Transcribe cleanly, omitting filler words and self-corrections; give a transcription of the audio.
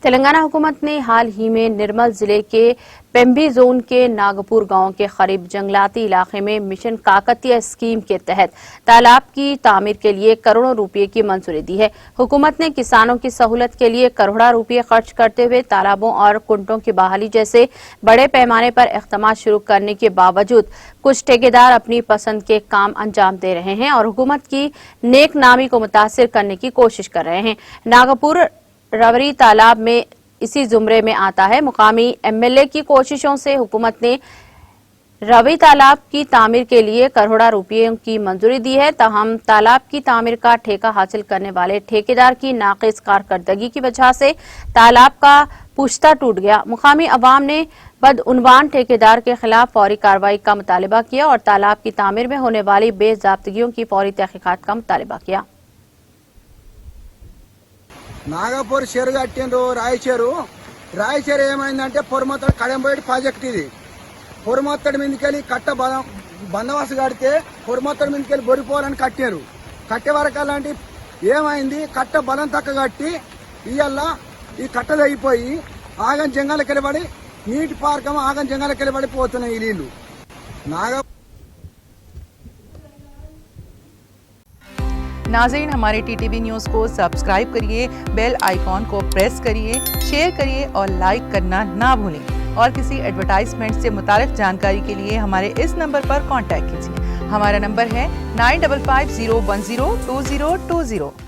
तेलंगाना हुकूमत ने हाल ही में निर्मल जिले के पेम्बी जोन के नागपुर गांव के करीब जंगलाती इलाके में मिशन काकतीय स्कीम के तहत तालाब की तामीर के लिए करोड़ों रुपए की मंजूरी दी है। हुकूमत ने किसानों की सहूलत के लिए करोड़ों रुपए खर्च करते हुए तालाबों और कुंटों की बहाली जैसे बड़े पैमाने पर इक़दाम शुरू करने के बावजूद कुछ ठेकेदार अपनी पसंद के काम अंजाम दे रहे हैं और हुकूमत की नेक नामी को मुतासिर करने की कोशिश कर रहे हैं। नागपुर रवरी तालाब में इसी जुमरे में आता है। मुकामी एमएलए की कोशिशों से हुकूमत ने रवि तालाब की तामीर के लिए करोड़ों रुपयों की मंजूरी दी है। ताहम तालाब की तामीर का ठेका हासिल करने वाले ठेकेदार की नाक़िस कारकर्दगी की वजह से तालाब का पुश्ता टूट गया। मुकामी अवाम ने बदउनवान ठेकेदार के खिलाफ फौरी कार्रवाई का मुतालबा किया और तालाब की तामीर में होने वाली बेज़ाब्तगियों की फौरी तहकीकात का मुतालबा किया। నాగపూర్ చెరువు కట్టిండ్రు రాయి చెరువు ఏమైందంటే పొరమత్తడి కడెంబోయేటి ప్రాజెక్ట్ ఇది పొరమత్తడి మీదకెళ్ళి కట్ట బందవాసు కడితే పొరమత్తడి మీదకెళ్ళి బొరిపోవాలని కట్టారు కట్టే వరకు అలాంటి ఏమైంది కట్ట బలం తక్క కట్టి ఇయ్యాల ఈ కట్ట తెగిపోయి ఆగం జంగాలకెళ్ళి పడి నీటి పార్కం ఆగం జంగాలకెళ్ళి పడి పోతున్నాయి ఈ నీళ్లు नाज़रीन, हमारे टीटीवी न्यूज़ को सब्सक्राइब करिए, बेल आइकॉन को प्रेस करिए, शेयर करिए और लाइक करना ना भूलें। और किसी एडवर्टाइजमेंट से मुताल्लिक़ जानकारी के लिए हमारे इस नंबर पर कांटेक्ट कीजिए। हमारा नंबर है 9550102020।